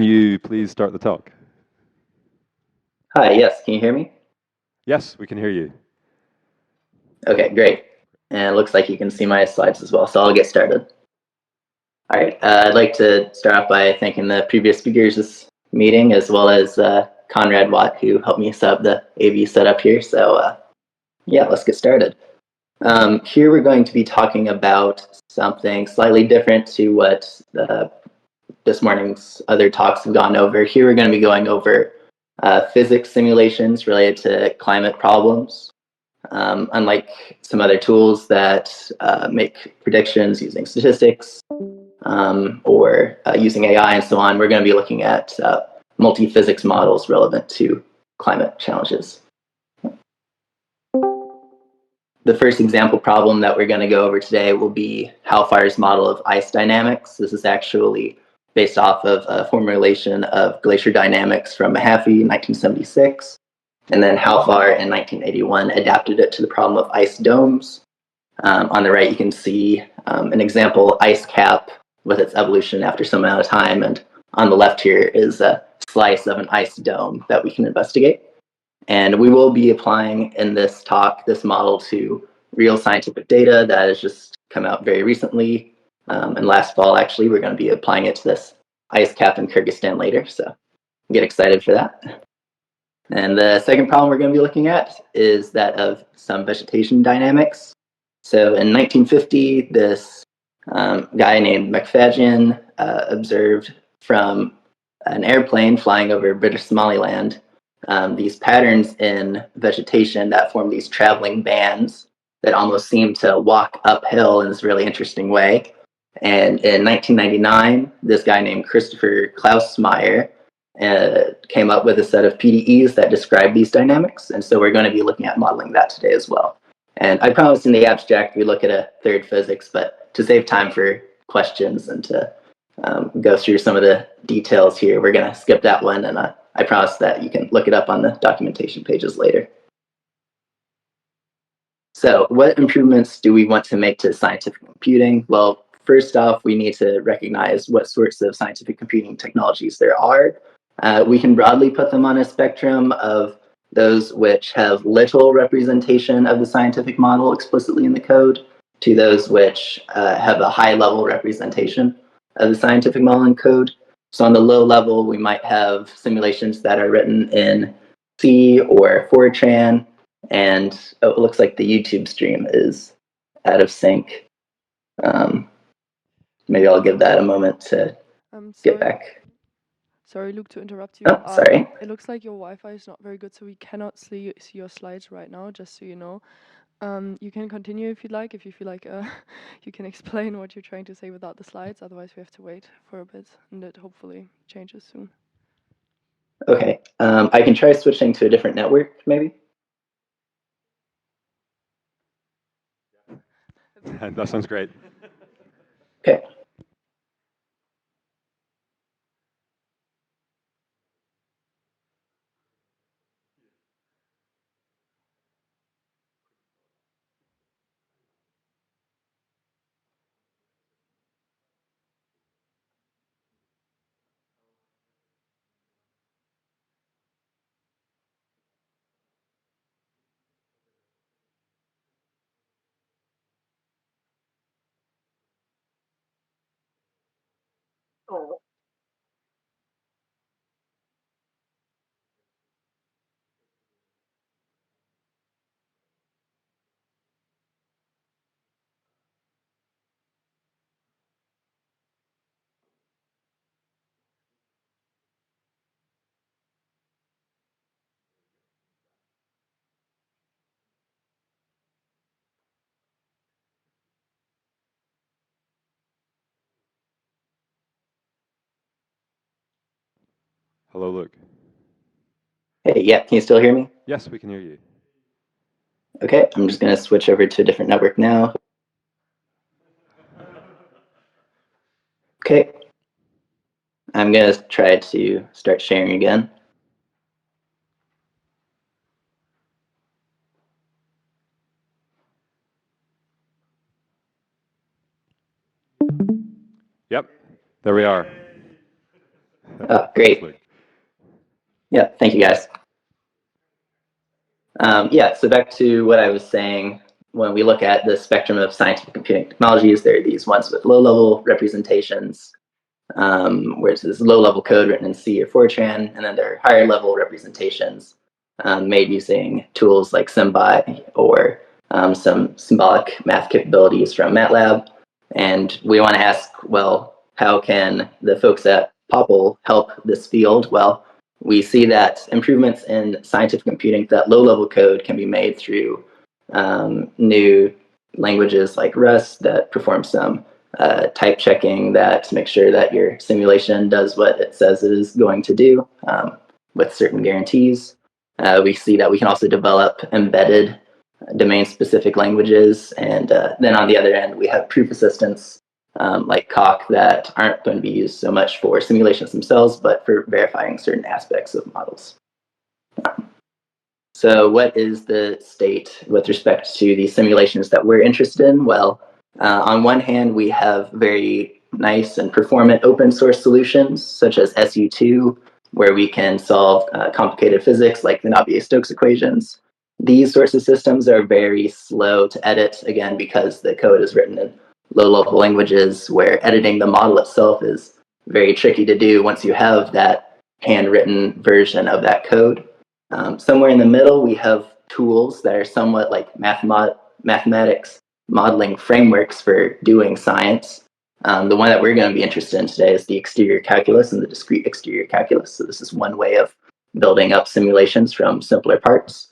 Can you please start the talk? Hi, yes, can you hear me? Yes, we can hear you. Okay, great. And it looks like you can see my slides as well, so I'll get started. All right, I'd like to start off by thanking the previous speakers this meeting, as well as Conrad Watt, who helped me set up the AV setup here. So yeah, let's get started. Here we're going to be talking about something slightly different to what this morning's other talks have gone over. Here we're going to be going over physics simulations related to climate problems. Unlike some other tools that make predictions using statistics or using AI and so on, we're going to be looking at multiphysics models relevant to climate challenges. The first example problem that we're going to go over today will be Halfar's model of ice dynamics. This is actually based off of a formulation of glacier dynamics from Mahaffey in 1976. And then Halfar in 1981 adapted it to the problem of ice domes. On the right, you can see an example ice cap with its evolution after some amount of time. And on the left here is a slice of an ice dome that we can investigate. And we will be applying in this talk this model to real scientific data that has just come out very recently. And last fall, actually, we're going to be applying it to this ice cap in Kyrgyzstan later. So get excited for that. And the second problem we're going to be looking at is that of some vegetation dynamics. So in 1950, this guy named McFadyen observed from an airplane flying over British Somaliland these patterns in vegetation that form these traveling bands that almost seem to walk uphill in this really interesting way. And in 1999, this guy named Christopher Klausmeier came up with a set of PDEs that describe these dynamics. And so we're going to be looking at modeling that today as well. And I promised in the abstract we look at a third physics, but to save time for questions and to go through some of the details here, we're going to skip that one. And I promise that you can look it up on the documentation pages later. So what improvements do we want to make to scientific computing? Well, first off, we need to recognize what sorts of scientific computing technologies there are. We can broadly put them on a spectrum of those which have little representation of the scientific model explicitly in the code to those which have a high level representation of the scientific model in code. So on the low level, we might have simulations that are written in C or Fortran. And it looks like the YouTube stream is out of sync. Maybe I'll give that a moment to get back. Sorry, Luke, to interrupt you. Oh, sorry. It looks like your Wi-Fi is not very good, so we cannot see your slides right now, just so you know. You can continue if you'd like, if you feel like you can explain what you're trying to say without the slides. Otherwise, we have to wait for a bit, and it hopefully changes soon. Okay. I can try switching to a different network, maybe? That sounds great. Okay. Hello, Luke. Hey, yeah, can you still hear me? Yes, we can hear you. Okay, I'm just going to switch over to a different network now. Okay. I'm going to try to start sharing again. Yep, there we are. Oh, great. Yeah, thank you guys. Yeah, so back to what I was saying, when we look at the spectrum of scientific computing technologies, there are these ones with low-level representations, where it's this low-level code written in C or Fortran, and then there are higher-level representations made using tools like SymBi or some symbolic math capabilities from MATLAB. And we want to ask, well, how can the folks at PROPL help this field? Well, we see that improvements in scientific computing, that low-level code can be made through new languages like Rust that perform some type checking that makes sure that your simulation does what it says it is going to do with certain guarantees. We see that we can also develop embedded domain-specific languages, and then on the other end, we have proof assistants like Coq that aren't going to be used so much for simulations themselves, but for verifying certain aspects of models. So what is the state with respect to the simulations that we're interested in? Well, on one hand, we have very nice and performant open source solutions, such as SU2, where we can solve complicated physics like the Navier-Stokes equations. These sorts of systems are very slow to edit, again, because the code is written in low-level languages where editing the model itself is very tricky to do once you have that handwritten version of that code. Somewhere in the middle, we have tools that are somewhat like mathematics modeling frameworks for doing science. The one that we're going to be interested in today is the exterior calculus and the discrete exterior calculus. So this is one way of building up simulations from simpler parts.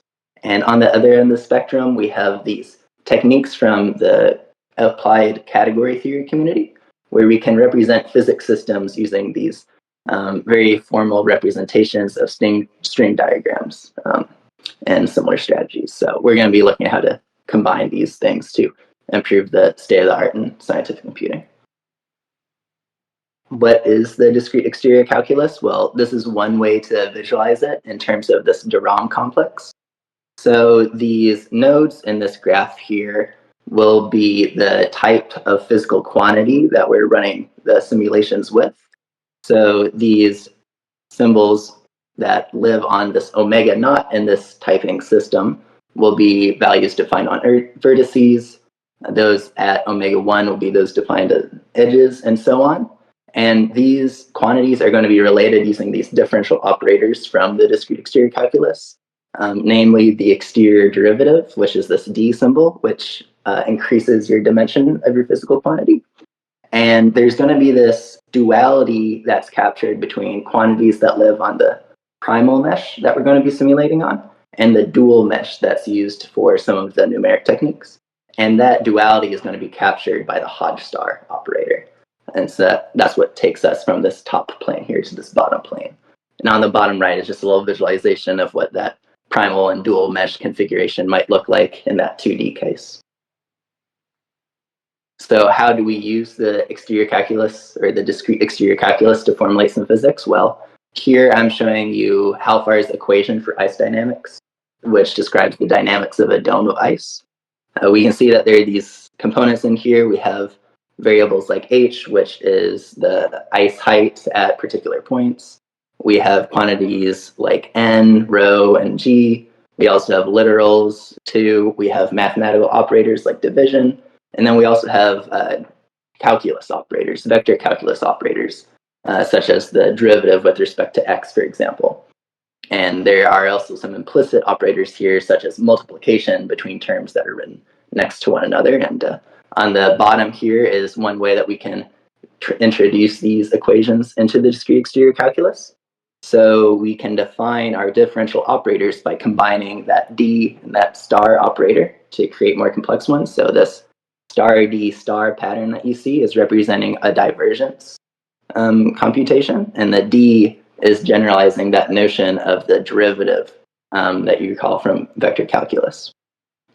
And on the other end of the spectrum, we have these techniques from the applied category theory community, where we can represent physics systems using these very formal representations of string diagrams and similar strategies. So we're going to be looking at how to combine these things to improve the state of the art in scientific computing. What is the discrete exterior calculus? Well, this is one way to visualize it in terms of this de Rham complex. So these nodes in this graph here will be the type of physical quantity that we're running the simulations with. So these symbols that live on this omega naught in this typing system will be values defined on vertices. Those at omega 1 will be those defined at edges, and so on. And these quantities are going to be related using these differential operators from the discrete exterior calculus, namely the exterior derivative, which is this d symbol, which increases your dimension of your physical quantity. And there's going to be this duality that's captured between quantities that live on the primal mesh that we're going to be simulating on and the dual mesh that's used for some of the numeric techniques. And that duality is going to be captured by the Hodge star operator. And so that's what takes us from this top plane here to this bottom plane. And on the bottom right is just a little visualization of what that primal and dual mesh configuration might look like in that 2D case. So how do we use the exterior calculus or the discrete exterior calculus to formulate some physics? Well, here I'm showing you Halfar's equation for ice dynamics, which describes the dynamics of a dome of ice. We can see that there are these components in here. We have variables like h, which is the ice height at particular points. We have quantities like n, rho, and g. We also have literals too. We have mathematical operators like division. And then we also have calculus operators, vector calculus operators, such as the derivative with respect to x, for example. And there are also some implicit operators here, such as multiplication between terms that are written next to one another. And on the bottom here is one way that we can introduce these equations into the discrete exterior calculus. So we can define our differential operators by combining that d and that star operator to create more complex ones. So this star d star pattern that you see is representing a divergence computation, and the d is generalizing that notion of the derivative that you recall from vector calculus.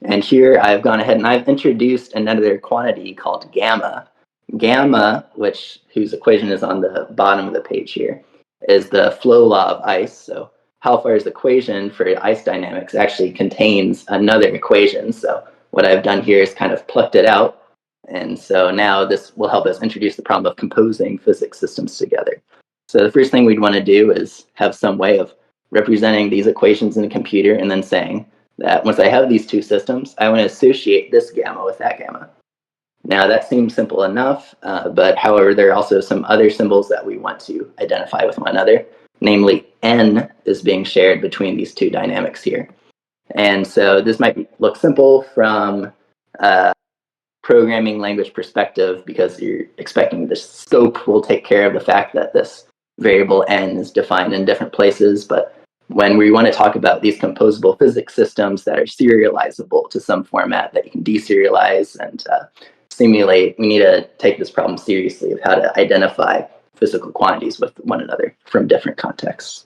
And here I've gone ahead and I've introduced another quantity called gamma. Gamma, whose equation is on the bottom of the page here, is the flow law of ice. So Halfar's equation for ice dynamics actually contains another equation. So what I've done here is kind of plucked it out. And so now this will help us introduce the problem of composing physics systems together. So the first thing we'd want to do is have some way of representing these equations in a computer and then saying that once I have these two systems, I want to associate this gamma with that gamma. Now that seems simple enough, but however, there are also some other symbols that we want to identify with one another. Namely, n is being shared between these two dynamics here. And so this might look simple from a programming language perspective because you're expecting the scope will take care of the fact that this variable n is defined in different places. But when we want to talk about these composable physics systems that are serializable to some format that you can deserialize and simulate, we need to take this problem seriously of how to identify physical quantities with one another from different contexts.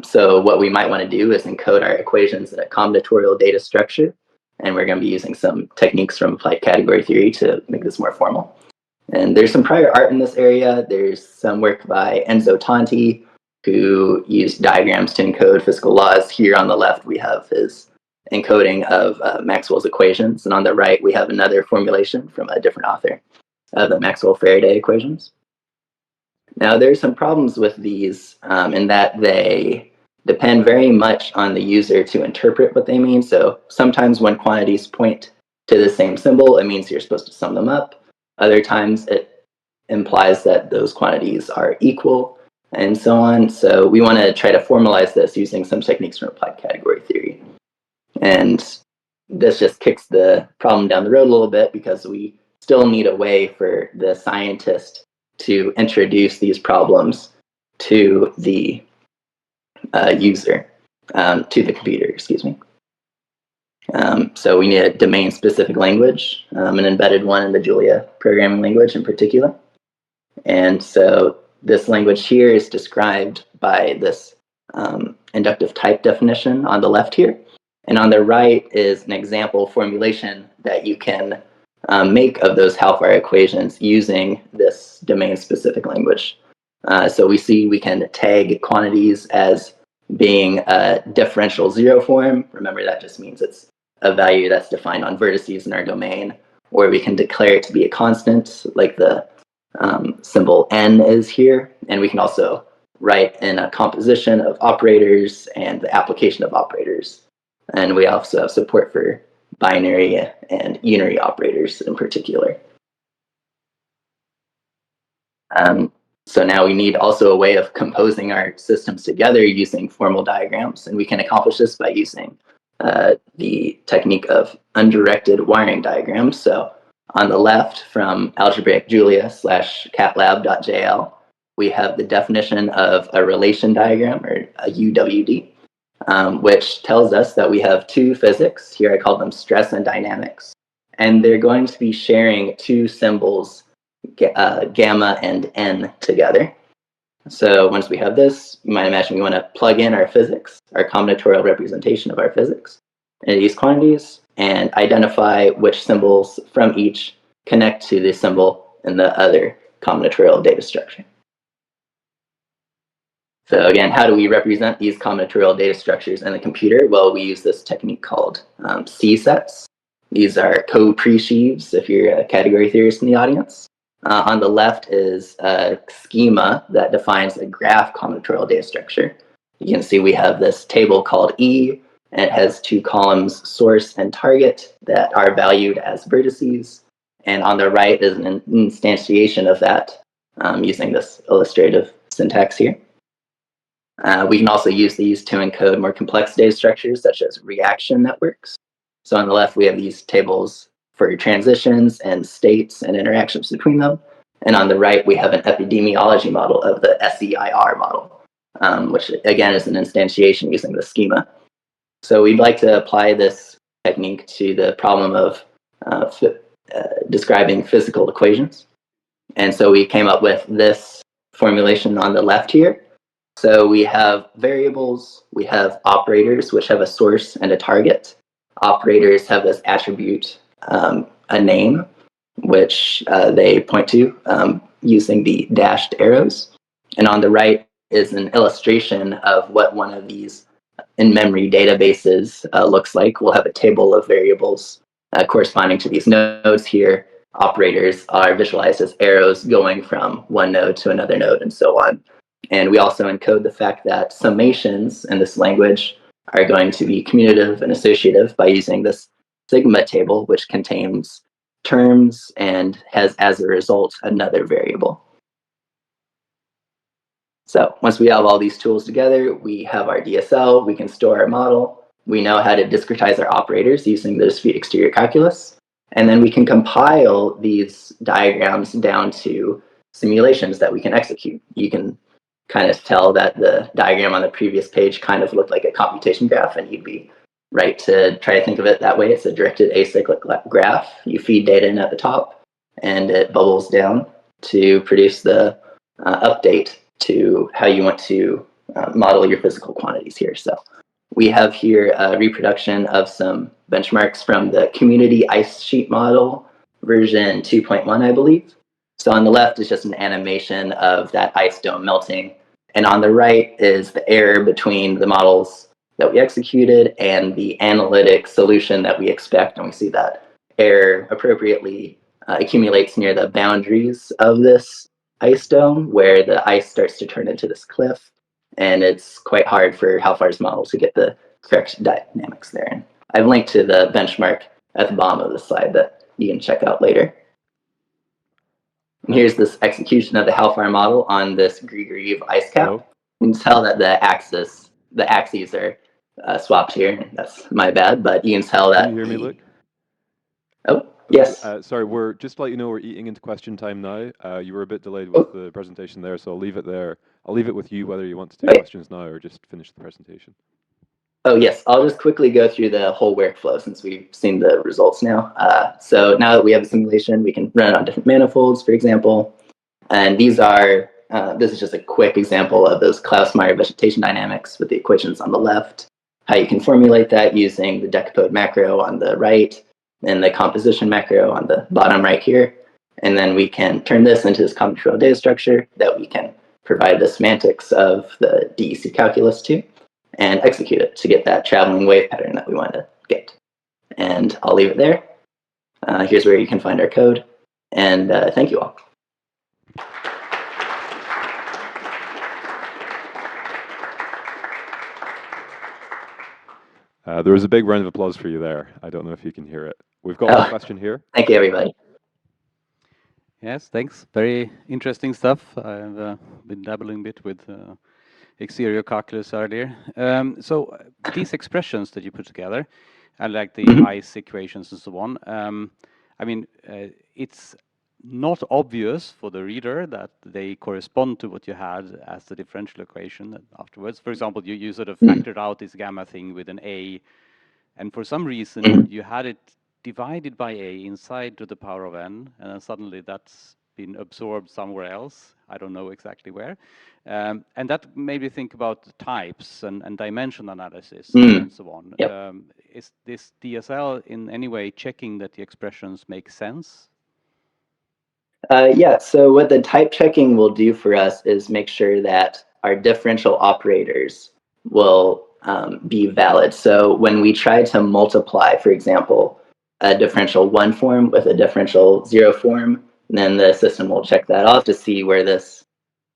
So what we might want to do is encode our equations in a combinatorial data structure, and we're going to be using some techniques from applied category theory to make this more formal. And there's some prior art in this area. There's some work by Enzo Tanti, who used diagrams to encode physical laws. Here on the left, we have his encoding of Maxwell's equations, and on the right, we have another formulation from a different author of the Maxwell-Faraday equations. Now, there's some problems with these in that they depend very much on the user to interpret what they mean. So sometimes when quantities point to the same symbol, it means you're supposed to sum them up. Other times it implies that those quantities are equal, and so on. So we want to try to formalize this using some techniques from applied category theory. And this just kicks the problem down the road a little bit because we still need a way for the scientist to introduce these problems to the user, to the computer, excuse me. So we need a domain-specific language, an embedded one in the Julia programming language in particular. And so this language here is described by this inductive type definition on the left here. And on the right is an example formulation that you can make of those Halfar equations using this domain-specific language. So we see we can tag quantities as being a differential zero form. Remember, that just means it's a value that's defined on vertices in our domain, or we can declare it to be a constant, like the symbol n is here. And we can also write in a composition of operators and the application of operators. And we also have support for binary and unary operators in particular. So now we need also a way of composing our systems together using formal diagrams, and we can accomplish this by using the technique of undirected wiring diagrams. So on the left from algebraic Julia /catlab.jl, we have the definition of a relation diagram, or a UWD, which tells us that we have two physics. Here I call them stress and dynamics, and they're going to be sharing two symbols, gamma and n, together. So once we have this, you might imagine we want to plug in our physics, our combinatorial representation of our physics, into these quantities and identify which symbols from each connect to the symbol in the other combinatorial data structure. So again, how do we represent these combinatorial data structures in the computer? Well, we use this technique called C-sets. These are code pre-sheaves, if you're a category theorist in the audience. On the left is a schema that defines a graph combinatorial data structure. You can see we have this table called E, and it has two columns, source and target, that are valued as vertices. And on the right is an instantiation of that using this illustrative syntax here. We can also use these to encode more complex data structures, such as reaction networks. So on the left, we have these tables for transitions and states and interactions between them. And on the right, we have an epidemiology model of the SEIR model, which again is an instantiation using the schema. So we'd like to apply this technique to the problem of describing physical equations. And so we came up with this formulation on the left here. So we have variables, we have operators, which have a source and a target. Operators have this attribute, a name, which they point to using the dashed arrows. And on the right is an illustration of what one of these in-memory databases looks like. We'll have a table of variables corresponding to these nodes here, operators are visualized as arrows going from one node to another node and so on. And we also encode the fact that summations in this language are going to be commutative and associative by using this sigma table, which contains terms and has, as a result, another variable. So once we have all these tools together, we have our DSL, we can store our model, we know how to discretize our operators using the Discrete Exterior Calculus, and then we can compile these diagrams down to simulations that we can execute. You can kind of tell that the diagram on the previous page kind of looked like a computation graph, and you'd be right to try to think of it that way. It's a directed acyclic graph. You feed data in at the top, and it bubbles down to produce the update to how you want to model your physical quantities here. So we have here a reproduction of some benchmarks from the community ice sheet model version 2.1, I believe. So on the left is just an animation of that ice dome melting. And on the right is the error between the models that we executed and the analytic solution that we expect. And we see that error appropriately accumulates near the boundaries of this ice dome, where the ice starts to turn into this cliff. And it's quite hard for Halfar's model to get the correct dynamics there. And I've linked to the benchmark at the bottom of the slide that you can check out later. And here's this execution of the Halfar model on this Grigoriev ice cap. Hello? You can tell that the axes are swapped here. That's my bad, but you can tell that. Can you hear me, Luke? Oh, yes. Sorry, we're just to let you know we're eating into question time now. You were a bit delayed with the presentation there, so I'll leave it there. I'll leave it with you whether you want to take questions now or just finish the presentation. Oh, yes. I'll just quickly go through the whole workflow since we've seen the results now. So now that we have a simulation, we can run it on different manifolds, for example. And these are, this is just a quick example of those Klausmeier vegetation dynamics with the equations on the left, how you can formulate that using the Decapode macro on the right and the composition macro on the bottom right here. And then we can turn this into this computational data structure that we can provide the semantics of the DEC calculus to, and execute it to get that traveling wave pattern that we want to get. And I'll leave it there. Here's where you can find our code. And thank you all. There was a big round of applause for you there. I don't know if you can hear it. We've got a question here. Thank you, everybody. Yes, thanks. Very interesting stuff. I've been dabbling a bit with exterior calculus earlier. So these expressions that you put together, and like the ice equations and so on, I mean, it's not obvious for the reader that they correspond to what you had as the differential equation afterwards. For example, you sort of factored out this gamma thing with an a, and for some reason you had it divided by a inside to the power of n, and then suddenly that's been absorbed somewhere else. I don't know exactly where. And that made me think about types and dimension analysis and so on. Yep. Is this DSL in any way checking that the expressions make sense? Yeah, so what the type checking will do for us is make sure that our differential operators will be valid. So when we try to multiply, for example, a differential 1 form with a differential 0 form, then the system will check that off to see where this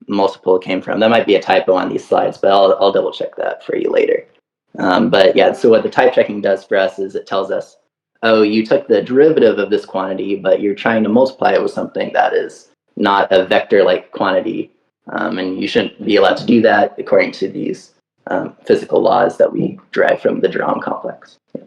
multiple came from. That might be a typo on these slides, but I'll double check that for you later. But yeah, so what the type checking does for us is it tells us, oh, you took the derivative of this quantity, but you're trying to multiply it with something that is not a vector-like quantity. And you shouldn't be allowed to do that according to these physical laws that we derive from the de Rham complex. Yeah.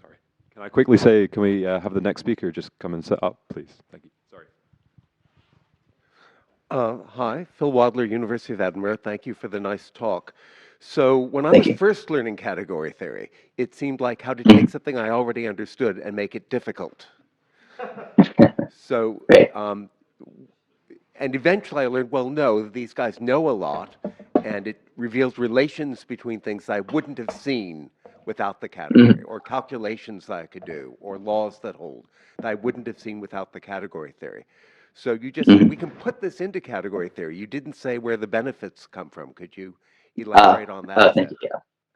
Sorry. Can I quickly say, can we have the next speaker just come and sit up, please? Thank you. Sorry. Hi, Phil Wadler, University of Edinburgh. Thank you for the nice talk. So when I was first learning category theory, it seemed like how to take something I already understood and make it difficult. So, and eventually I learned, well, no, these guys know a lot, and it reveals relations between things I wouldn't have seen without the category, or calculations that I could do, or laws that hold that I wouldn't have seen without the category theory. So you just said, we can put this into category theory. You didn't say where the benefits come from. Could you elaborate on that? Thank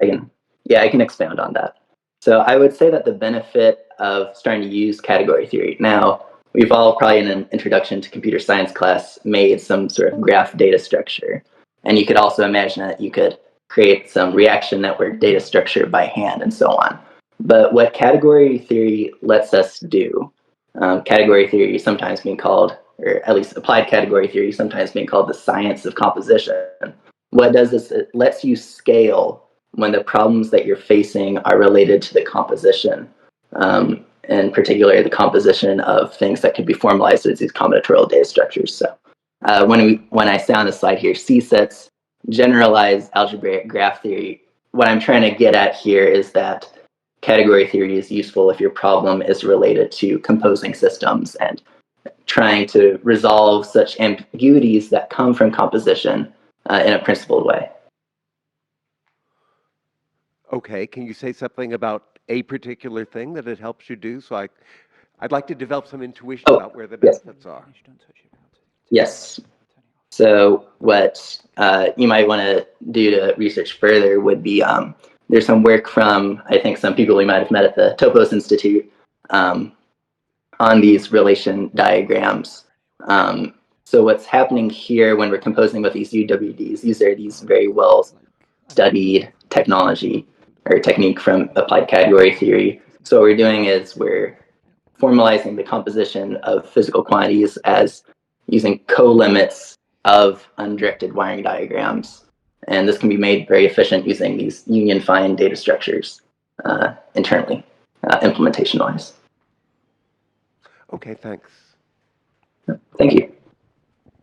you. Yeah, I can expound on that. So I would say that the benefit of starting to use category theory now, we've all probably in an introduction to computer science class made some sort of graph data structure. And you could also imagine that you could create some reaction network data structure by hand and so on. But what category theory lets us do, category theory sometimes being called, or at least applied category theory sometimes being called the science of composition. What it does is it lets you scale when the problems that you're facing are related to the composition, in particular the composition of things that could be formalized as these combinatorial data structures. So when I say on the slide here, C-sets, generalized algebraic graph theory, what I'm trying to get at here is that category theory is useful if your problem is related to composing systems and trying to resolve such ambiguities that come from composition in a principled way. Okay, can you say something about a particular thing that it helps you do? So I'd like to develop some intuition about where the benefits are. Yes. So what you might want to do to research further would be, there's some work from, I think, some people we might have met at the Topos Institute on these relation diagrams. So what's happening here when we're composing with these UWDs, these are these very well studied technology or technique from applied category theory. So what we're doing is we're formalizing the composition of physical quantities as using co-limits of undirected wiring diagrams. And this can be made very efficient using these union-fine data structures internally, implementation-wise. Okay, thanks. Thank you.